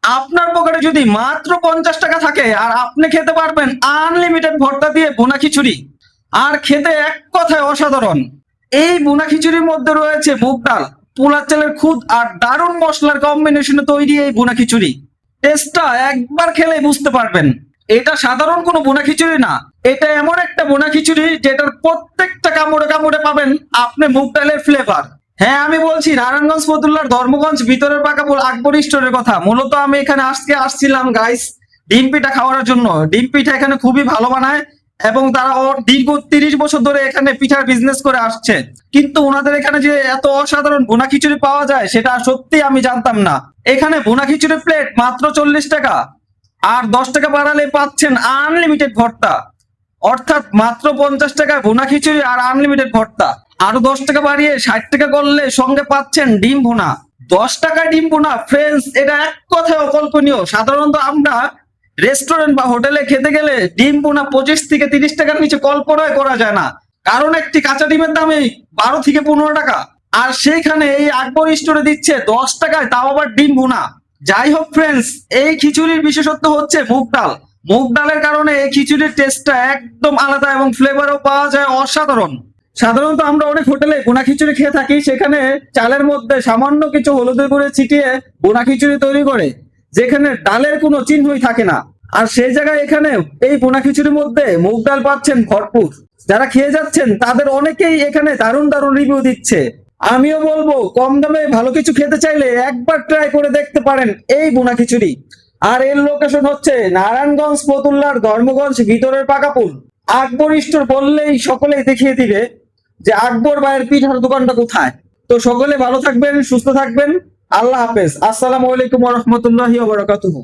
আপনার পকেটে যদি মাত্র 50 টাকা থাকে আর আপনি খেতে পারবেন আনলিমিটেড ভর্তা দিয়ে ভুনা খিচুড়ি, আর খেতে এক কথায় অসাধারণ। এই ভুনা খিচুড়ির মধ্যে রয়েছে মুগ ডাল, পোলার চালের খুদ আর দারুণ মশলার কম্বিনেশনে তৈরি এই ভুনা খিচুড়ি। টেস্টটা একবার খেলে বুঝতে পারবেন। এটা সাধারণ কোনো ভুনা খিচুড়ি না, এটা এমন একটা ভুনা খিচুড়ি যেটার প্রত্যেকটা কামড়ে কামড়ে পাবেন আপনি মুগ ডালের ফ্লেভার। হ্যাঁ, আমি বলছি নারায়ণগঞ্জ ফতুল্লার ধর্মগঞ্জ ভিতরের পাকাপুর আকবর স্টোরের কথা। মূলত আমি এখানে আজকে আসছিলাম গাইস ডিম পিঠা খাওয়ার জন্য। ডিম পিঠা এখানে খুবই ভালো বানায় এবং তারা দীর্ঘ 30 বছর ধরে এখানে পিঠার বিজনেস করে আসছে। কিন্তু ওনাদের এখানে যে এত অসাধারণ ভুনা খিচুড়ি পাওয়া যায় সেটা সত্যি আমি জানতাম না। এখানে ভুনা খিচুড়ি প্লেট মাত্র 40 টাকা, আর 10 টাকা বাড়ালে পাচ্ছেন আনলিমিটেড ভর্তা। অর্থাৎ মাত্র 50 টাকায় ভুনা খিচুড়ি আর আনলিমিটেড ভর্তা। আরো 10 টাকা বাড়িয়ে 60 টাকা করলে সঙ্গে পাচ্ছেন ডিম ভুনা। 10 টাকায় ডিম ভুনা ফ্রেন্ডস, এটা এক কথায় অকল্পনীয়। সাধারণত আমরা রেস্টুরেন্ট বা হোটেলে খেতে গেলে ডিম ভুনা 25 থেকে 30 টাকার নিচে কল্পনাই করা যায় না, কারণ একটি কাঁচা ডিমের দামে 12 থেকে 15 টাকা। আর সেইখানে এই আকবর স্টোরে দিচ্ছে 10 টাকায়, তাও আবার ডিম ভুনা। যাই হোক ফ্রেন্ডস, এই খিচুড়ির বিশেষত্ব হচ্ছে মুগ ডাল। মুগ ডালের কারণে এই খিচুড়ির টেস্টটা একদম আলাদা এবং ফ্লেভারও পাওয়া যায় অসাধারণ। সাধারণত আমরা অনেক হোটেলে ভুনা খিচুড়ি খেয়ে থাকি, সেখানে চালের মধ্যে সামান্য কিছু হলুদের গুঁড়ো ছিটিয়ে ভুনা খিচুড়ি তৈরি করে, যেখানে ডালের কোনো চিহ্নই থাকে না। আর সেই জায়গায় এখানে এই ভুনা খিচুড়ির মধ্যে মুগ ডাল পাচ্ছেন ভরপুর। যারা খেয়ে যাচ্ছেন তাদের অনেকেই এখানে দারুণ দারুণ রিভিউ দিচ্ছে। আমিও বলবো কম দামে ভালো কিছু খেতে চাইলে একবার ট্রাই করে দেখতে পারেন এই ভুনা খিচুড়ি। আর এর লোকেশন হচ্ছে নারায়ণগঞ্জ ফতুল্লার ধর্মগঞ্জ ভিতরের পাকাপুর। আকবর স্টোর বললেই সকলেই দেখিয়ে দিবে যে আকবর ভাইয়ের পিঠার দোকানটা কোথায়। তো সকলে ভালো থাকবেন, সুস্থ থাকবেন। আল্লাহ হাফেজ। আসসালামু আলাইকুম ওয়া রাহমাতুল্লাহি ওয়া বারাকাতুহু।